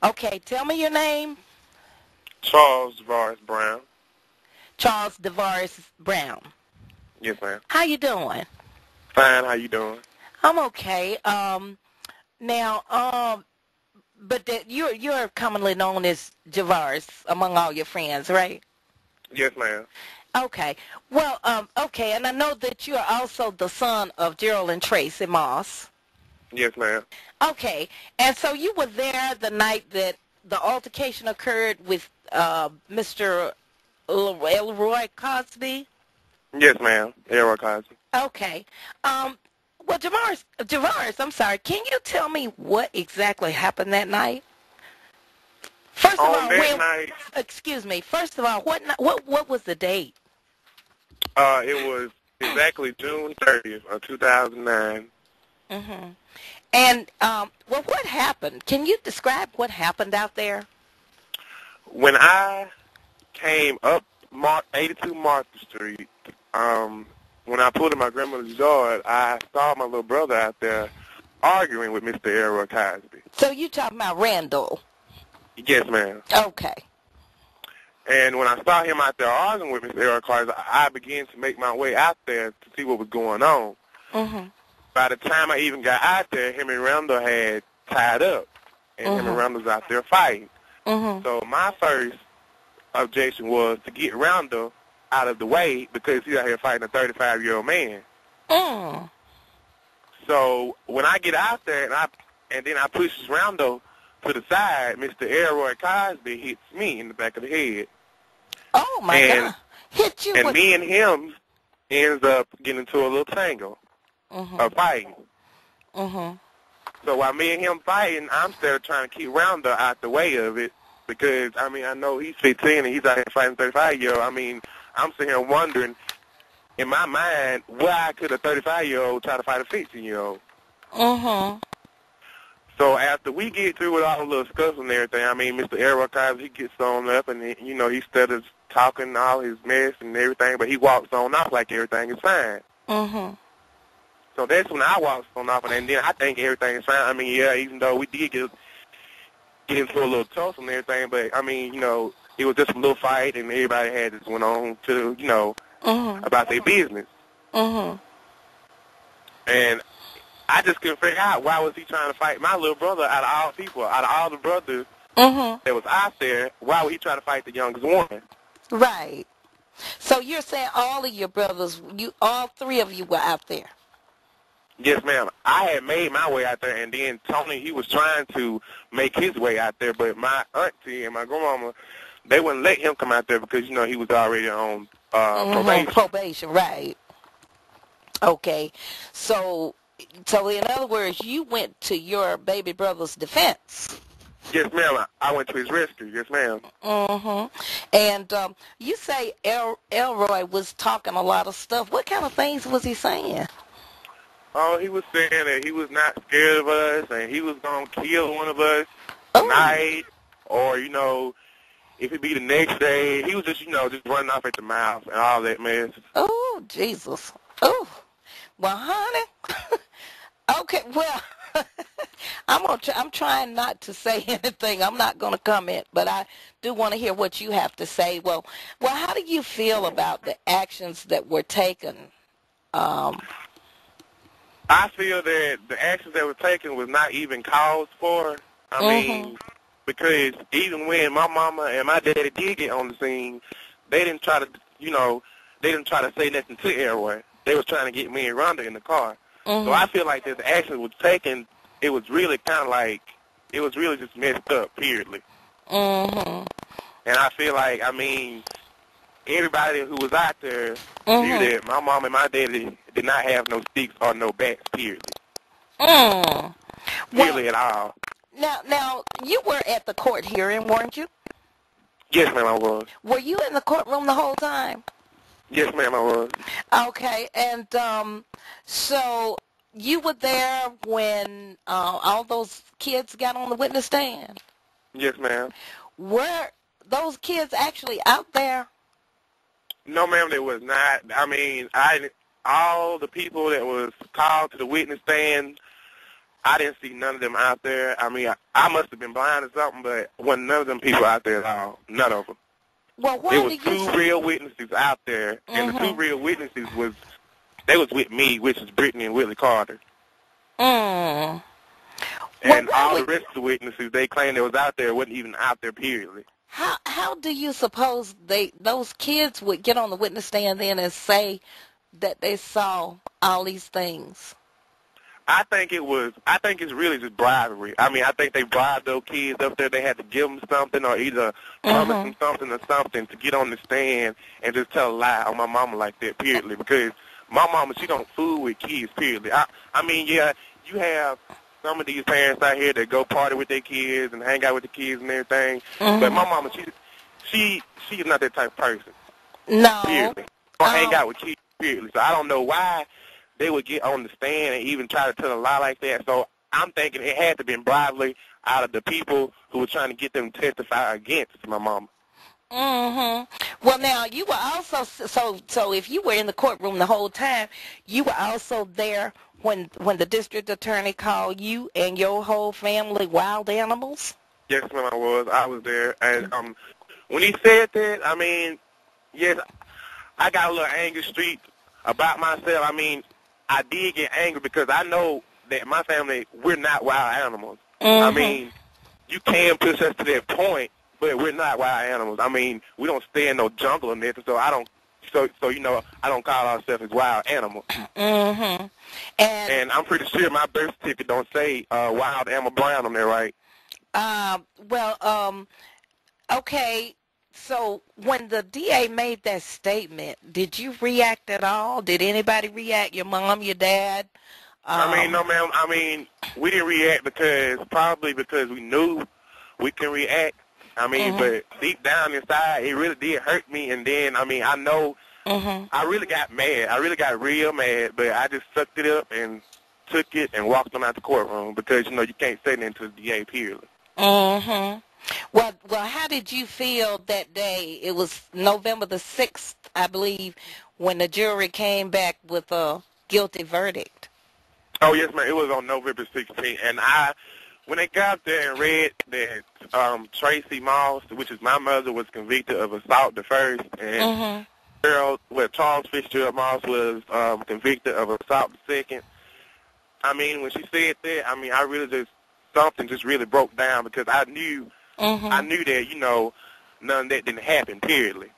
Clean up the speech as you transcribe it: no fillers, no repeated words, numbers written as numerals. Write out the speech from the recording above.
Okay, tell me your name. Charles Javoris Brown. Charles Javoris Brown. Yes, ma'am. How you doing? Fine. How you doing? I'm okay. Now, but that you're commonly known as Javaris among all your friends, right? Yes, ma'am. Okay. Well, okay, and I know that you are also the son of Gerald and Tracey Moss. Yes, ma'am. Okay, and so you were there the night that the altercation occurred with Mr. Elroy Cosby. Yes, ma'am. Errol Cosby. Okay. Um, well, Javaris, I'm sorry. Can you tell me what exactly happened that night? First of On all, that night, excuse me. First of all, what was the date? it was exactly June 30th of 2009. Mhm. And well, what happened? Can you describe what happened out there? When I came up 82 Martha Street, when I pulled in my grandmother's yard, I saw my little brother out there arguing with Mr. Errol Cosby. So you talking about Randall? Yes, ma'am. Okay. And when I saw him out there arguing with Mr. Errol Cosby, I began to make my way out there to see what was going on. Mhm. By the time I even got out there, him and Randall had tied up, and him and Randall was out there fighting. Mhm. So my first objection was to get Randall out of the way because he's out here fighting a 35-year-old man. Mm. So when I get out there and then I push Randall to the side, Mr. Elroy Cosby hits me in the back of the head. Oh my And God! Hit you and with. me and him ends up getting into a little tangle of fighting. Mhm. So while me and him fighting, I'm still trying to keep Randall out the way of it because, I mean, I know he's 15 and he's out here fighting 35-year-old. I mean, I'm sitting here wondering, in my mind, why could a 35-year-old try to fight a 15-year-old? Mhm. So after we get through with all the little scuffs and everything, I mean, Mr. Errol Cosby, he gets on up and, he starts talking all his mess and everything, but he walks on off like everything is fine. Mhm. So that's when I walked on off, and then I think everything is fine. I mean, yeah, even though we did get into a little tussle and everything, but, I mean, it was just a little fight, and everybody had just went on to, Mhm. about their business. Mhm. And I just couldn't figure out why was he trying to fight my little brother out of all people, out of all the brothers Mhm. that was out there, why would he try to fight the youngest one? Right. So you're saying all of your brothers, all three of you were out there. Yes, ma'am. I had made my way out there, and then Tony, he was trying to make his way out there, but my auntie and my grandmama, they wouldn't let him come out there because, he was already on Mhm. probation. Probation. Right. Okay. So, so in other words, you went to your baby brother's defense. Yes, ma'am. I went to his rescue. Yes, ma'am. Mhm. And you say Elroy was talking a lot of stuff. What kind of things was he saying? Oh, he was saying that he was not scared of us, and he was going to kill one of us Oh. tonight, or, if it be the next day. He was just running off at the mouth and all that mess. Oh, Jesus. Oh. Well, honey. Okay. Well, I'm trying not to say anything. I'm not going to comment, but I do want to hear what you have to say. Well, how do you feel about the actions that were taken? Um. I feel that the actions that were taken was not even called for. I Mhm. mean, because even when my mama and my daddy did get on the scene, they didn't try to, they didn't try to say nothing to everyone. They was trying to get me and Rhonda in the car. So I Mhm. feel like this action was taken, it was really kind of like, it was really just messed up, periodly. Mhm. And I feel like, I mean, everybody who was out there knew Mhm. that my mom and my daddy did not have no sticks or no bats, period. Mm. Well, Really at all. now you were at the court hearing, weren't you? Yes, ma'am, I was. Were you in the courtroom the whole time? Yes, ma'am, I was. Okay, and so you were there when all those kids got on the witness stand. Yes, ma'am. Were those kids actually out there? No, ma'am, there was not. I mean, all the people that was called to the witness stand, I didn't see none of them out there. I mean, I must have been blind or something, but wasn't none of them people out there at all. None of them. Well, There why was do you two real witnesses out there, and the two real witnesses was with me, which is Brittany and Willie Carter. Mm. And all the rest of the witnesses they claimed they was out there wasn't even out there, period. How do you suppose those kids would get on the witness stand then and say that they saw all these things? I think it's really just bribery. I mean, I think they bribed those kids up there. They had to give them something or either promise them something or something to get on the stand and just tell a lie on my mama like that, period. Because my mama, she don't fool with kids, period. I mean, yeah, you have some of these parents out here that go party with their kids and hang out with the kids and everything. But my mama, she is not that type of person. No. Period. Or hang out with kids, period. So I don't know why they would get on the stand and even try to tell a lie like that. So I'm thinking it had to be bribery out of the people who were trying to get them to testify against my mama. Well, now, you were also, so if you were in the courtroom the whole time, you were also there when the district attorney called you and your whole family wild animals? Yes, ma'am, I was there. And when he said that, I mean, yes, I got a little angry streak about myself. I mean, I did get angry because I know that my family, we're not wild animals. I mean, you can push us to that point, but we're not wild animals. I mean, we don't stay in no jungle or nothing, so I don't, so you know, I don't call ourselves as wild animals. And I'm pretty sure my birth certificate don't say Wild Animal Brown on there, right? Okay. So when the DA made that statement, did you react at all? Did anybody react? Your mom, your dad? I mean, no, ma'am. I mean, we didn't react probably because we knew we can react. I mean, but deep down inside, it really did hurt me. And then, I mean, I know I really got mad. I really got real mad, but I just sucked it up and took it and walked on out the courtroom because, you know, you can't say that to the DA, period. Well, how did you feel that day? It was November the 6th, I believe, when the jury came back with a guilty verdict. Oh, yes, ma'am. It was on November 16th. And when they got there and read that Tracey Moss, which is my mother, was convicted of assault the first, and Charles Fitzgerald Moss was convicted of assault the second. I mean, when she said that, I mean, I really just, something just really broke down because I knew that, you know, none of that didn't happen, period.